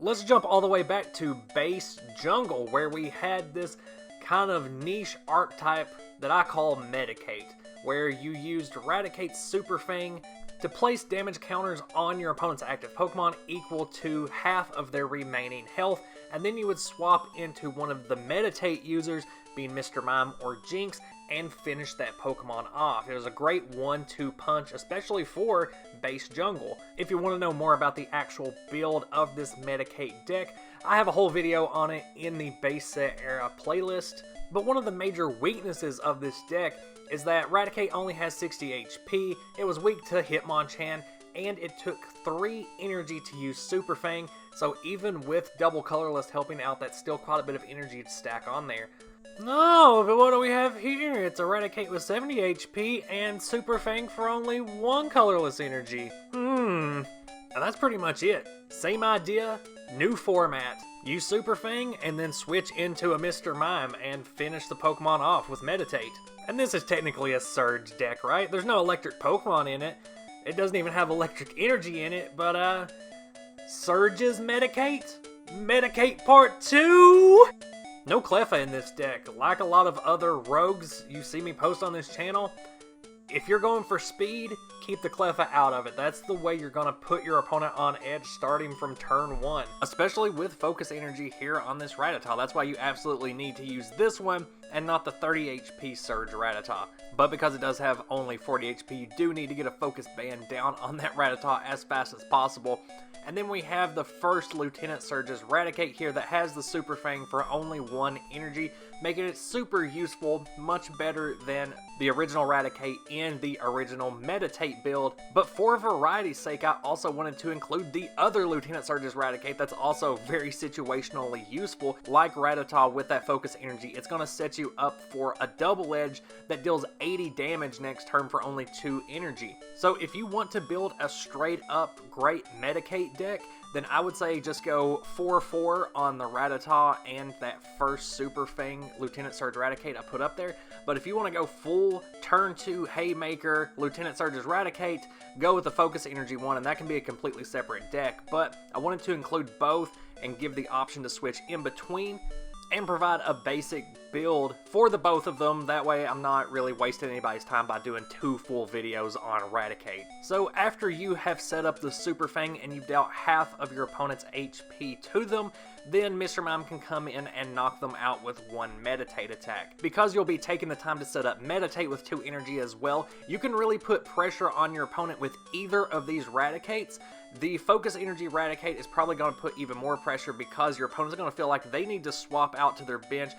Let's jump all the way back to base jungle, where we had this kind of niche archetype that I call Medicate, where you used Raticate's Super Fang to place damage counters on your opponent's active Pokemon equal to half of their remaining health, and then you would swap into one of the Meditate users, being Mr. Mime or Jinx, and finish that Pokemon off. It was a great 1-2 punch, especially for base jungle. If you want to know more about the actual build of this Medicate deck, I have a whole video on it in the base set era playlist. But one of the major weaknesses of this deck is that Raticate only has 60 HP, it was weak to Hitmonchan, and it took 3 energy to use Super Fang, so even with double colorless helping out, that's still quite a bit of energy to stack on there. No, but what do we have here? It's a Raticate with 70 HP and Super Fang for only 1 colorless energy. And that's pretty much it. Same idea, new format. Use Super Fang and then switch into a Mr. Mime and finish the Pokemon off with Meditate. And this is technically a Surge deck, right? There's no electric Pokemon in it. It doesn't even have electric energy in it, but Surge's Medicate? Medicate Part 2? No Cleffa in this deck. Like a lot of other rogues you see me post on this channel, if you're going for speed, keep the Cleffa out of it. That's the way you're going to put your opponent on edge starting from turn 1. Especially with focus energy here on this Rattata. That's why you absolutely need to use this one and not the 30 HP Surge Rattata. But because it does have only 40 HP, you do need to get a focus band down on that Rattata as fast as possible. And then we have the first Lieutenant Surge's Raticate here that has the Super Fang for only 1 energy, making it super useful, much better than the original Raticate in the original Meditate build. But for variety's sake, I also wanted to include the other Lieutenant Surge's Raticate that's also very situationally useful. Like Rattata with that focus energy, it's going to set you up for a double edge that deals 80 damage next turn for only 2 energy. So if you want to build a straight up great Medicate deck, then I would say just go 4-4 on the Rattata and that first Super Fang Lieutenant Surge Raticate I put up there. But if you want to go full turn 2 Haymaker Lieutenant Surge's Raticate, go with the Focus Energy one, and that can be a completely separate deck. But I wanted to include both and give the option to switch in between and provide a basic build for the both of them. That way I'm not really wasting anybody's time by doing 2 full videos on Raticate. So after you have set up the Super Fang and you've dealt half of your opponent's HP to them, then Mr. Mime can come in and knock them out with 1 Meditate attack. Because you'll be taking the time to set up Meditate with 2 energy as well, you can really put pressure on your opponent with either of these Raticates. The Focus Energy Raticate is probably going to put even more pressure because your opponent's going to feel like they need to swap out to their bench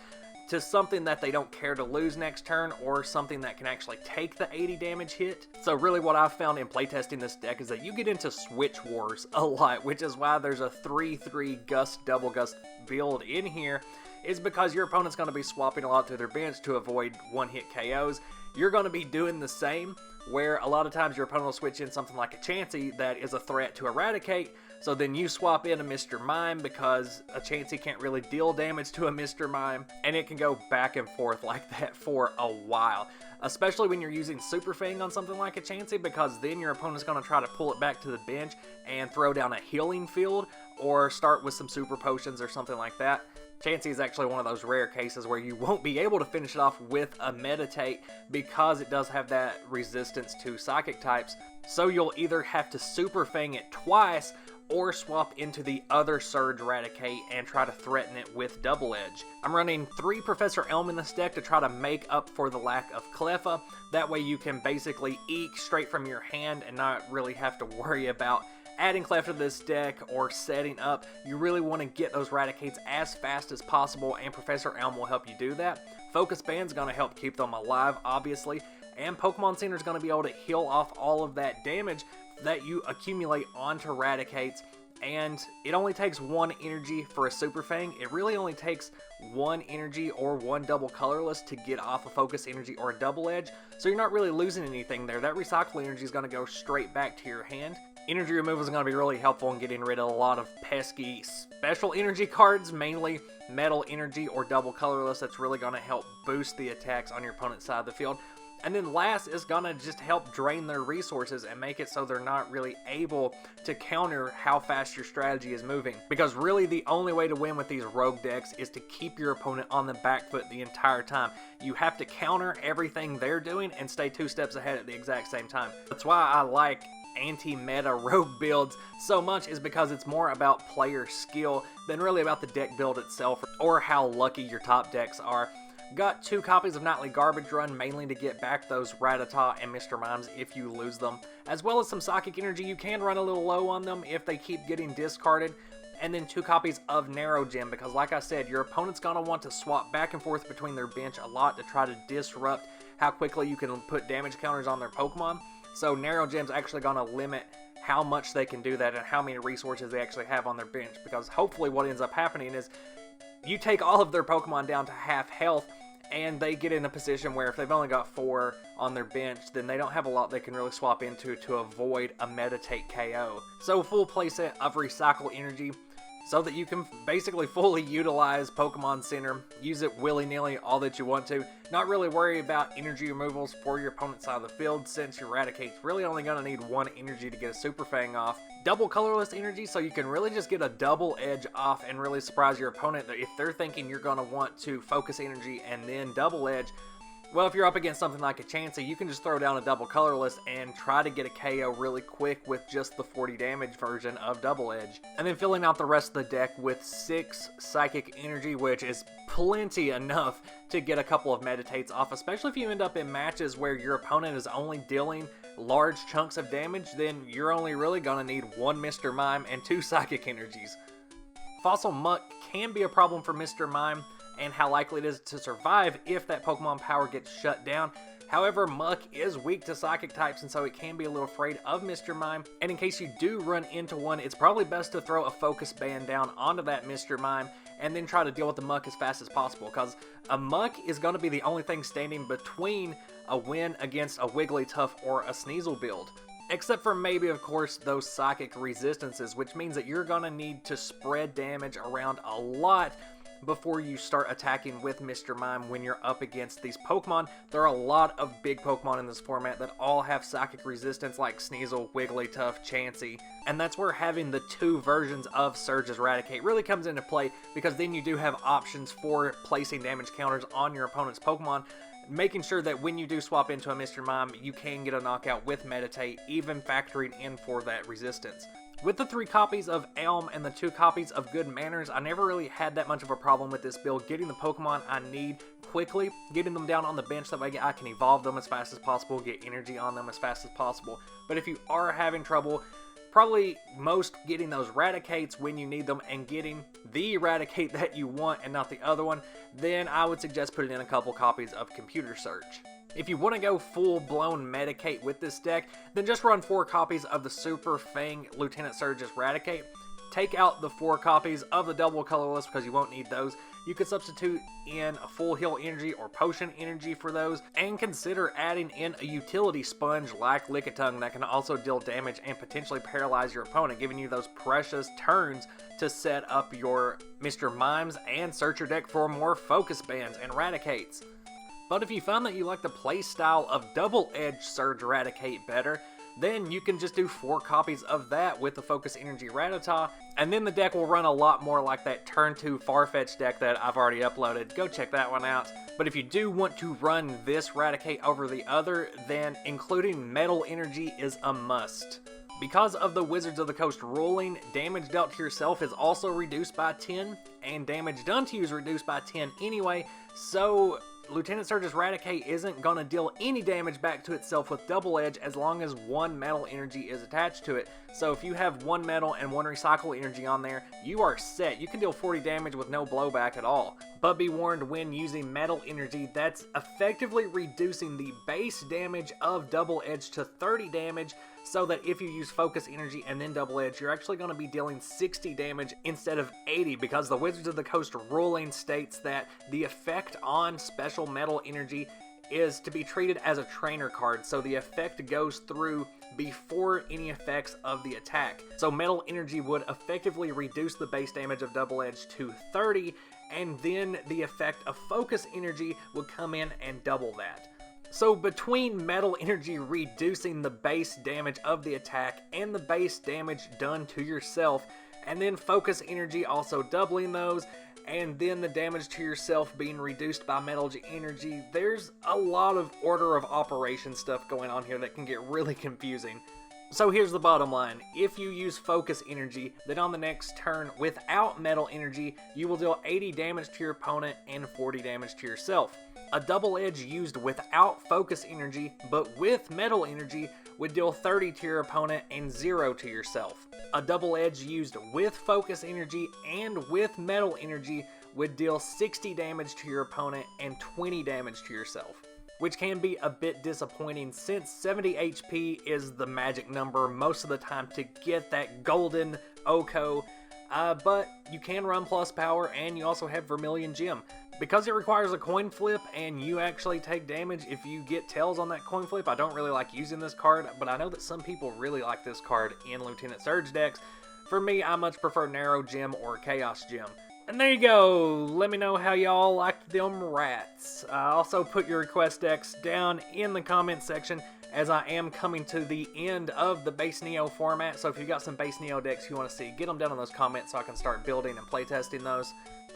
to something that they don't care to lose next turn, or something that can actually take the 80 damage hit. So really what I've found in playtesting this deck is that you get into switch wars a lot, which is why there's a 3-3 Gust Double Gust build in here, is because your opponent's going to be swapping a lot to their bench to avoid one-hit KOs. You're going to be doing the same, where a lot of times your opponent will switch in something like a Chansey that is a threat to Eradicate, so then you swap in a Mr. Mime because a Chansey can't really deal damage to a Mr. Mime, and it can go back and forth like that for a while. Especially when you're using Super Fang on something like a Chansey, because then your opponent's going to try to pull it back to the bench and throw down a healing field, or start with some Super Potions or something like that. Chansey is actually one of those rare cases where you won't be able to finish it off with a Meditate because it does have that resistance to Psychic types. So you'll either have to Super Fang it twice or swap into the other Surge Raticate and try to threaten it with Double Edge. I'm running 3 Professor Elm in this deck to try to make up for the lack of Cleffa. That way you can basically eke straight from your hand and not really have to worry about adding Cleffa to this deck or setting up. You really want to get those Raticates as fast as possible, and Professor Elm will help you do that. Focus Band's going to help keep them alive, obviously, and Pokemon Center's going to be able to heal off all of that damage that you accumulate onto Raticates. And it only takes 1 energy for a Super Fang. It really only takes 1 energy or 1 double colorless to get off a Focus Energy or a Double Edge, so you're not really losing anything there. That recycle energy is going to go straight back to your hand. Energy removal is going to be really helpful in getting rid of a lot of pesky special energy cards, mainly Metal Energy or Double Colorless. That's really going to help boost the attacks on your opponent's side of the field. And then last is gonna just help drain their resources and make it so they're not really able to counter how fast your strategy is moving. Because really the only way to win with these rogue decks is to keep your opponent on the back foot the entire time. You have to counter everything they're doing and stay 2 steps ahead at the exact same time. That's why I like anti-meta rogue builds so much, is because it's more about player skill than really about the deck build itself or how lucky your top decks are. Got 2 copies of Nightly Garbage Run, mainly to get back those Rattata and Mr. Mimes if you lose them, as well as some Psychic Energy. You can run a little low on them if they keep getting discarded. And then 2 copies of Narrow Gem, because like I said, your opponent's going to want to swap back and forth between their bench a lot to try to disrupt how quickly you can put damage counters on their Pokemon. So Narrow Gem's actually going to limit how much they can do that and how many resources they actually have on their bench, because hopefully what ends up happening is you take all of their Pokemon down to half health, and they get in a position where if they've only got 4 on their bench, then they don't have a lot they can really swap into to avoid a Meditate KO. So full playset of Recycle Energy, so that you can basically fully utilize Pokemon Center, use it willy-nilly all that you want to, not really worry about energy removals for your opponent's side of the field, since your Raticate's really only going to need 1 energy to get a Super Fang off. Double colorless energy, so you can really just get a double edge off and really surprise your opponent if they're thinking you're going to want to focus energy and then double edge. Well, if you're up against something like a Chansey, you can just throw down a double colorless and try to get a KO really quick with just the 40 damage version of Double Edge. And then filling out the rest of the deck with 6 Psychic Energy, which is plenty enough to get a couple of Meditates off, especially if you end up in matches where your opponent is only dealing large chunks of damage, then you're only really going to need 1 Mr. Mime and 2 Psychic Energies. Fossil Muck can be a problem for Mr. Mime, and how likely it is to survive if that Pokemon power gets shut down. However, Muck is weak to Psychic types, and so it can be a little afraid of Mr. Mime. And in case you do run into one, it's probably best to throw a Focus Band down onto that Mr. Mime and then try to deal with the Muck as fast as possible, because a Muck is going to be the only thing standing between a win against a Wigglytuff or a Sneasel build. Except for maybe, of course, those Psychic resistances, which means that you're going to need to spread damage around a lot before you start attacking with Mr. Mime when you're up against these Pokemon. There are a lot of big Pokemon in this format that all have Psychic resistance, like Sneasel, Wigglytuff, Chansey, and that's where having the 2 versions of Surge's Raticate really comes into play, because then you do have options for placing damage counters on your opponent's Pokemon, making sure that when you do swap into a Mr. Mime, you can get a knockout with Meditate, even factoring in for that resistance. With the 3 copies of Elm and the 2 copies of Good Manners, I never really had that much of a problem with this build, getting the Pokemon I need quickly, getting them down on the bench, that way I can evolve them as fast as possible, get energy on them as fast as possible. But if you are having trouble, probably most getting those Raticates when you need them and getting the Raticate that you want and not the other one, then I would suggest putting in a couple copies of Computer Search. If you want to go full-blown Medicate with this deck, then just run 4 copies of the Super Fang Lieutenant Surge's Raticate. Take out the 4 copies of the double colorless, because you won't need those. You could substitute in a full heal energy or potion energy for those, and consider adding in a utility sponge like Lickitung that can also deal damage and potentially paralyze your opponent, giving you those precious turns to set up your Mr. Mimes and search your deck for more Focus Bands and Raticates. But if you find that you like the playstyle of Double Edge Surge Raticate better, then you can just do 4 copies of that with the Focus Energy Rattata, and then the deck will run a lot more like that Turn 2 Farfetch deck that I've already uploaded. Go check that one out. But if you do want to run this Raticate over the other, then including Metal Energy is a must. Because of the Wizards of the Coast ruling, damage dealt to yourself is also reduced by 10, and damage done to you is reduced by 10 anyway, so Lieutenant Surge's Raticate isn't going to deal any damage back to itself with Double Edge as long as 1 Metal Energy is attached to it. So if you have 1 Metal and 1 Recycle Energy on there, you are set. You can deal 40 damage with no blowback at all. But be warned, when using Metal Energy, that's effectively reducing the base damage of Double Edge to 30 damage, so that if you use Focus Energy and then Double Edge, you're actually going to be dealing 60 damage instead of 80, because the Wizards of the Coast ruling states that the effect on Special Metal Energy is to be treated as a trainer card, so the effect goes through before any effects of the attack. So Metal Energy would effectively reduce the base damage of Double Edge to 30, and then the effect of Focus Energy would come in and double that. So between Metal Energy reducing the base damage of the attack and the base damage done to yourself, and then Focus Energy also doubling those, and then the damage to yourself being reduced by Metal Energy, there's a lot of order of operation stuff going on here that can get really confusing. So here's the bottom line. If you use Focus Energy, then on the next turn, without Metal Energy, you will deal 80 damage to your opponent and 40 damage to yourself. A Double Edge used without Focus Energy, but with Metal Energy, would deal 30 to your opponent and 0 to yourself. A Double Edge used with Focus Energy and with Metal Energy would deal 60 damage to your opponent and 20 damage to yourself, which can be a bit disappointing since 70 HP is the magic number most of the time to get that golden Oko, but you can run plus power and you also have Vermilion Gem. Because it requires a coin flip and you actually take damage if you get tails on that coin flip, I don't really like using this card, but I know that some people really like this card in Lieutenant Surge decks. For me, I much prefer Narrow Gem or Chaos Gem. And there you go. Let me know how y'all liked them rats. Also put your request decks down in the comment section, as I am coming to the end of the base Neo format. So if you got some base Neo decks you want to see, get them down in those comments so I can start building and playtesting those.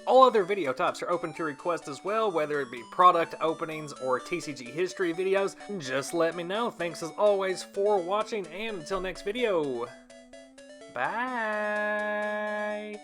All other video types are open to request as well, whether it be product openings or TCG history videos. Just let me know. Thanks as always for watching, and until next video, bye!